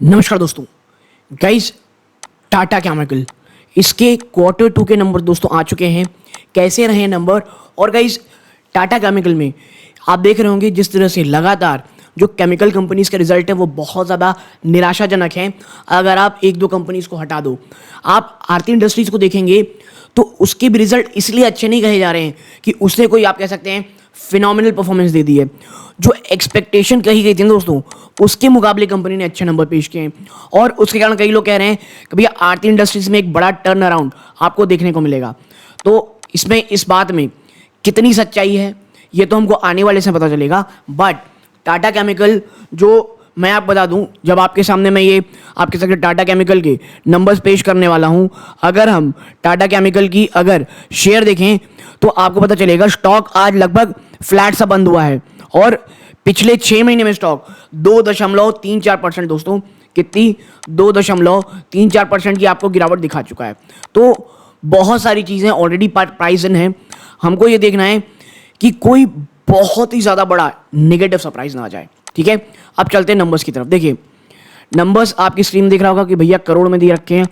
नमस्कार दोस्तों। Guys, Tata chemical इसके Q2 के नंबर दोस्तों आ चुके हैं। कैसे रहे नंबर? और गाइस, टाटा केमिकल में आप देख रहे होंगे जिस तरह से लगातार जो केमिकल कंपनीज के रिजल्ट है वो बहुत ज़्यादा निराशाजनक हैं। अगर आप एक दो कंपनीज को हटा दो, आप आरती इंडस्ट्रीज को देखेंगे तो उसके भी रिजल्ट इसलिए अच्छे नहीं कहे जा रहे हैं कि उसने कोई आप कह सकते हैं फिनोमिनल परफॉर्मेंस दे दी है। जो एक्सपेक्टेशन कही गई थी दोस्तों, उसके मुकाबले कंपनी ने अच्छे नंबर पेश किए हैं और उसके कारण कई लोग कह रहे हैं कि भैया आरती इंडस्ट्रीज में एक बड़ा टर्न अराउंड आपको देखने को मिलेगा। तो इसमें इस बात में कितनी सच्चाई है ये तो हमको आने वाले से पता चलेगा। बट टाटा केमिकल, जो मैं आपको बता दूं, जब आपके सामने मैं ये आपके साथ टाटा केमिकल के नंबर्स पेश करने वाला हूं, अगर हम टाटा केमिकल की अगर शेयर देखें तो आपको पता चलेगा स्टॉक आज लगभग फ्लैट सा बंद हुआ है और पिछले 6 महीने में स्टॉक 2.34% दोस्तों, कितनी 2.34% की आपको गिरावट दिखा चुका है। तो बहुत सारी चीज़ें ऑलरेडी प्राइस इन है। हमको ये देखना है कि कोई बहुत ही ज़्यादा बड़ा नेगेटिव सरप्राइज ना आ जाए। ठीक है, अब चलते हैं नंबर्स की तरफ। देखिए, नंबर्स आपकी स्क्रीन देख रहा होगा कि भैया करोड़ में दिए रखे हैं,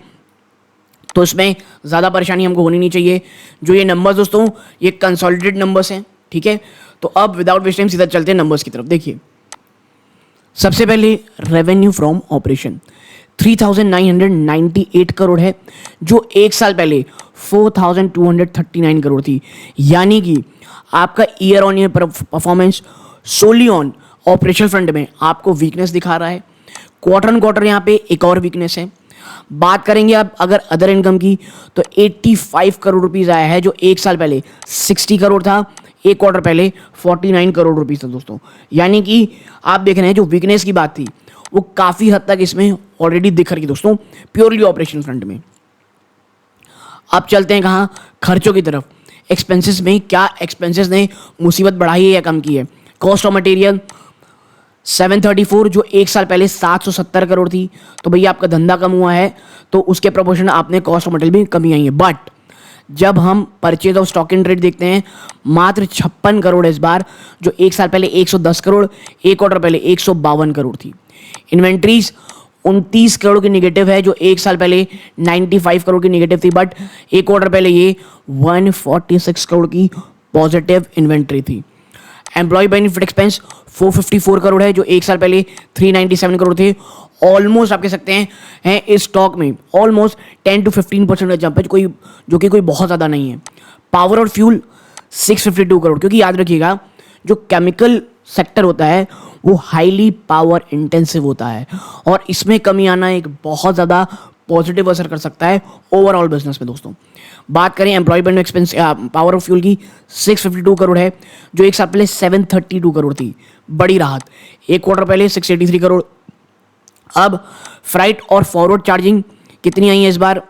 तो इसमें ज़्यादा परेशानी हमको होनी नहीं चाहिए। जो ये नंबर्स दोस्तों, ये कंसोलिडेटेड नंबर्स हैं। ठीक है, तो अब विदाउट वेस्ट टाइम सीधा चलते हैं नंबर्स की तरफ। देखिए, सबसे पहले रेवेन्यू फ्रॉम ऑपरेशन 3,998 करोड़ है, जो एक साल पहले 4,239 करोड़ थी। यानी कि आपका year on year performance solely on operational front में आपको वीकनेस दिखा रहा है। क्वार्टर ऑन क्वार्टर यहाँ पे एक और वीकनेस है। बात करेंगे अब अगर अदर इनकम की, तो 85 करोड़ रुपीज़ आया है, जो एक साल पहले 60 करोड़ था, एक क्वार्टर पहले 49 करोड़ रुपीज़ था दोस्तों। यानी कि आप देख रहे हैं जो वीकनेस की बात थी वो काफ़ी हद तक इसमें ऑलरेडी दिख रही है दोस्तों, प्योरली ऑपरेशन फ्रंट में। अब चलते हैं कहाँ, खर्चों की तरफ। एक्सपेंसेस में क्या एक्सपेंसेस ने मुसीबत बढ़ाई है या कम की है? कॉस्ट ऑफ मटेरियल 734, जो एक साल पहले 770 करोड़ थी। तो भैया आपका धंधा कम हुआ है तो उसके प्रोपोर्शन आपने कॉस्ट ऑफ मटेरियल भी कमी आई है। बट जब हम purchase of stock in trade देखते हैं, मात्र 56 करोड़ इस बार, जो एक साल पहले 110 करोड़, एक क्वार्टर पहले 152 करोड़ थी। इन्वेंट्रीज 29 करोड़ की निगेटिव है, जो एक साल पहले 95 करोड़ की निगेटिव थी, बट एक क्वार्टर पहले ये 146 करोड़ की पॉजिटिव इन्वेंट्री थी। एम्प्लॉय बेनिफिट एक्सपेंस 454 करोड़ है, जो एक साल पहले 397 करोड़ थे। ऑलमोस्ट आप कह सकते हैं इस स्टॉक में ऑलमोस्ट 10 to 15% का जंप है, जो कि कोई बहुत ज़्यादा नहीं है। पावर और फ्यूल 652 करोड़, क्योंकि याद रखिएगा जो केमिकल सेक्टर होता है वो हाईली पावर इंटेंसिव होता है और इसमें कमी आना एक बहुत ज़्यादा पॉजिटिव असर कर सकता है ओवरऑल बिजनेस में दोस्तों। बात करें employee benefit expense power of fuel की, 652 करोड़ है, जो एक साल पहले 732 करोड़ थी, बड़ी राहत। एक क्वार्टर पहले 683 करोड़। अब फ्राइट और फॉरवर्ड चार्जिंग कितनी आई है इस बार?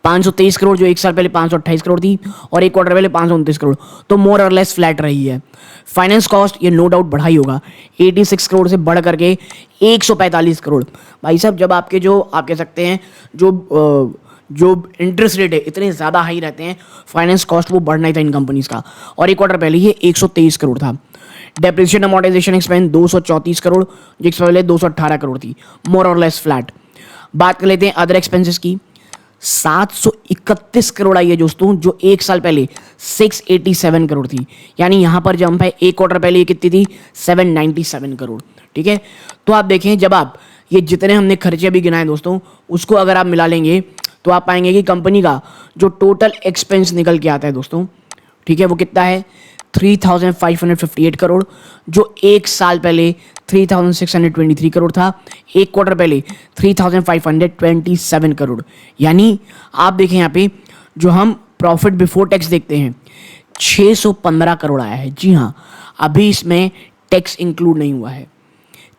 523 करोड़, जो एक साल पहले 528 करोड़ थी और एक क्वार्टर पहले 529 करोड़, तो मोर और लेस फ्लैट रही है। फाइनेंस कॉस्ट ये नो डाउट बढ़ाई होगा, 86 करोड़ से बढ़ करके 145 करोड़। भाई साहब, जब आपके जो आप कह सकते हैं जो इंटरेस्ट रेट है इतने ज़्यादा हाई रहते हैं, फाइनेंस कॉस्ट वो बढ़ना ही था इन कंपनीज का, और एक क्वार्टर पहले ये 123 करोड़ था। डेप्रिसिएशन अमोर्टाइजेशन एक्सपेंस 234 करोड़, जो एक साल पहले 218 करोड़ थी, मोर और लेस फ्लैट। बात कर लेते हैं अदर एक्सपेंसेस की, 731 करोड़ आई है दोस्तों, जो एक साल पहले 687 करोड़ थी। यानी यहां पर जंप है। एक क्वार्टर पहले ये कितनी थी? 797 करोड़। ठीक है, तो आप देखें, जब आप ये जितने हमने खर्चे अभी गिनाए दोस्तों, उसको अगर आप मिला लेंगे तो आप पाएंगे कि कंपनी का जो टोटल एक्सपेंस निकल के आता है दोस्तों, ठीक है, वो कितना है? 3,558 करोड़, जो एक साल पहले 3,623 करोड़ था, एक क्वार्टर पहले 3,527 करोड़। यानी आप देखें यहाँ पे जो हम प्रॉफिट बिफोर टैक्स देखते हैं 615 करोड़ आया है। जी हाँ, अभी इसमें टैक्स इंक्लूड नहीं हुआ है,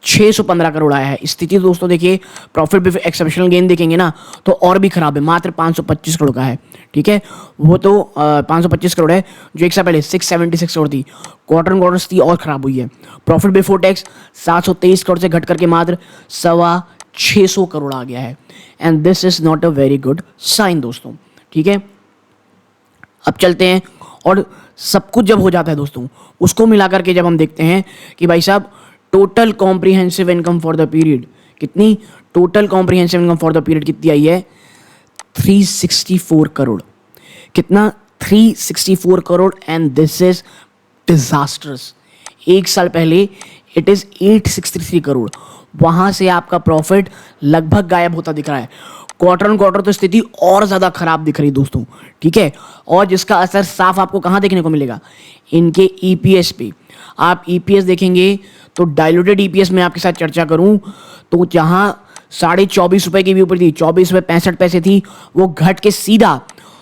615 करोड़ आया है। स्थिति दोस्तों देखिए, प्रॉफिट बिफोर एक्सेप्शनल गेन देखेंगे ना तो और भी खराब है, मात्र 525 करोड़ का है। ठीक है, वो तो 525 करोड़ है, जो एक साल पहले 676 करोड़ थी, क्वार्टर ऑन क्वार्टर थी और खराब हुई है। प्रॉफिट बिफोर टैक्स 723 करोड़ से घट करके मात्र 625 करोड़ आ गया है, and this is not a very good sign दोस्तों। ठीक है, अब चलते हैं, और सब कुछ जब हो जाता है दोस्तों, उसको मिला करके जब हम देखते हैं कि भाई साहब total comprehensive income for the period कितनी total comprehensive income for the period कितनी आई है? 364 करोड़। कितना? 364 crore. And this is disasters. एक साल पहले इट इज 863 करोड़। वहां से आपका प्रॉफिट लगभग गायब होता दिख रहा है। क्वार्टर ऑन क्वार्टर तो स्थिति और ज़्यादा खराब दिख रही है दोस्तों, ठीक है। और जिसका असर साफ आपको कहाँ देखने को मिलेगा? इनके ईपीएस पे। आप ईपीएस देखेंगे तो डाइल्यूटेड ईपीएस में आपके साथ चर्चा करूं तो जहां 24.5 रुपए की भी ऊपर थी, 24.65 थी, वो घट के सीधा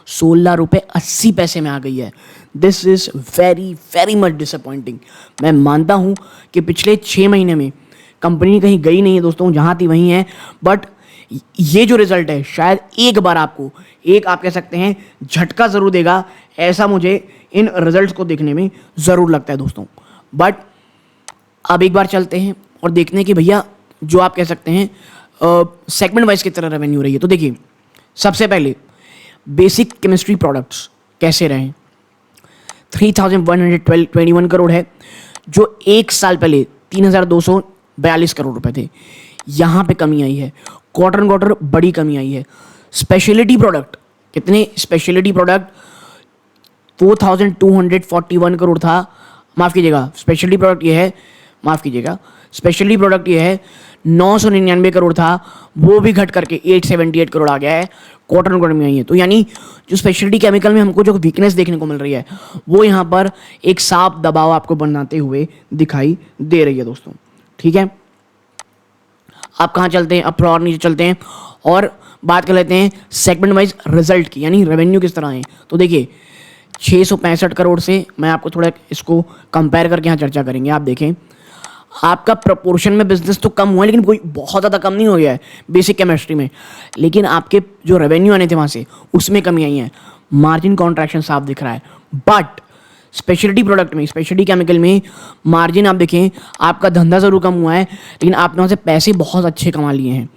16.80 में आ गई है। This is very very much disappointing. मैं मानता हूं कि पिछले 6 महीने में कंपनी कहीं गई नहीं है दोस्तों, जहां थी वहीं है, बट ये जो रिजल्ट है शायद एक बार आपको आप कह सकते हैं झटका ज़रूर देगा, ऐसा मुझे इन रिजल्ट्स को देखने में ज़रूर लगता है दोस्तों। बट अब एक बार चलते हैं और देखते हैं कि भैया जो आप कह सकते हैं सेगमेंट वाइज की तरह रेवेन्यू रही है। तो देखिए, सबसे पहले बेसिक केमिस्ट्री प्रोडक्ट्स कैसे रहे? 3,121 करोड़ है, जो एक साल पहले 3,242 करोड़ रुपए थे। यहाँ पे कमी आई है, क्वार्टर ऑन क्वार्टर बड़ी कमी आई है। स्पेशलिटी प्रोडक्ट कितने? स्पेशलिटी प्रोडक्ट 4,241 करोड़ था, माफ़ कीजिएगा, स्पेशलिटी प्रोडक्ट ये है, माफ़ कीजिएगा, स्पेशलिटी प्रोडक्ट ये है 999 करोड़ था, वो भी घट करके 878 करोड़ आ गया है। क्वार्टर ऑन क्वार्टर में आई है। तो यानी जो स्पेशलिटी केमिकल में हमको जो वीकनेस देखने को मिल रही है, वो यहाँ पर एक साफ दबाव आपको बनाते हुए दिखाई दे रही है दोस्तों, ठीक है। आप कहाँ चलते हैं? अब और नीचे चलते हैं और बात कर लेते हैं सेगमेंट वाइज रिजल्ट की, यानी रेवेन्यू किस तरह है। तो देखिए 665 करोड़ से मैं आपको थोड़ा इसको कंपेयर करके यहाँ चर्चा करेंगे। आप देखें, आपका प्रपोर्शन में बिजनेस तो कम हुआ है, लेकिन कोई बहुत ज़्यादा कम नहीं हो गया है बेसिक केमिस्ट्री में, लेकिन आपके जो रेवेन्यू आने थे वहाँ से उसमें कमी आई है। मार्जिन कॉन्ट्रैक्शन साफ दिख रहा है। बट स्पेशलिटी प्रोडक्ट में, स्पेशलिटी केमिकल में मार्जिन आप देखें, आपका धंधा ज़रूर कम हुआ है, लेकिन आपने वहाँ से पैसे बहुत अच्छे कमा लिए हैं।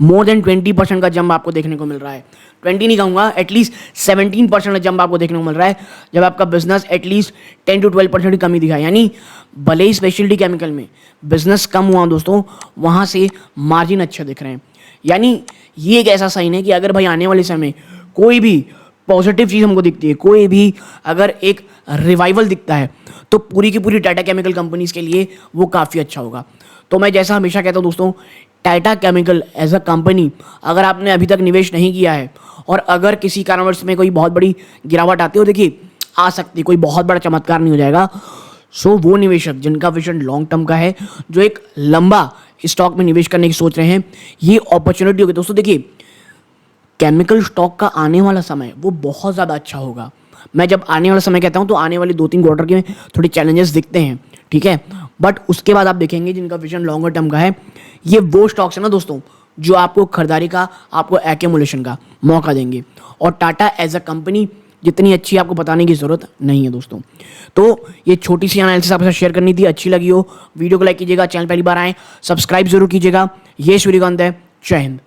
मोर देन 20% का जंप आपको देखने को मिल रहा है। 20 नहीं कहूँगा, एटलीस्ट 17% का जंप आपको देखने को मिल रहा है, जब आपका बिजनेस एटलीस्ट 10 to 12% की कमी दिखाई। यानी भले ही स्पेशलिटी केमिकल में बिजनेस कम हुआ दोस्तों, वहाँ से मार्जिन अच्छे दिख रहे हैं। यानी ये एक ऐसा साइन है कि अगर भाई आने वाले समय कोई भी पॉजिटिव चीज़ हमको दिखती है, कोई भी अगर एक रिवाइवल दिखता है, तो पूरी की पूरी टाटा केमिकल कंपनीज के लिए वो काफ़ी अच्छा होगा। तो मैं जैसा हमेशा कहता हूँ दोस्तों, Tata chemical as a company अगर आपने अभी तक निवेश नहीं किया है, और अगर किसी कारणवश में कोई बहुत बड़ी गिरावट आती हो, देखिए आ सकती है, कोई बहुत बड़ा चमत्कार नहीं हो जाएगा। सो वो निवेशक जिनका विजन लॉन्ग टर्म का है, जो एक लंबा स्टॉक में निवेश करने की सोच रहे हैं, ये अपॉर्चुनिटी होगी दोस्तों। देखिए केमिकल स्टॉक का आने वाला समय वो बहुत ज़्यादा अच्छा होगा। मैं जब आने वाला समय कहता हूँ तो आने वाले 2-3 क्वार्टर के थोड़े चैलेंजेस दिखते हैं, ठीक है, बट उसके बाद आप देखेंगे जिनका विजन लॉन्गर टर्म का है, ये वो स्टॉक्स है ना दोस्तों जो आपको खरीदारी का, आपको एक्यूमुलेशन का मौका देंगे। और टाटा एज अ कंपनी जितनी अच्छी आपको बताने की ज़रूरत नहीं है दोस्तों। तो ये छोटी सी एनालिसिस आपके साथ शेयर करनी थी। अच्छी लगी हो वीडियो को लाइक कीजिएगा, चैनल पहली बार आए सब्सक्राइब जरूर कीजिएगा। ये सूर्यकांत है, जय हिंद।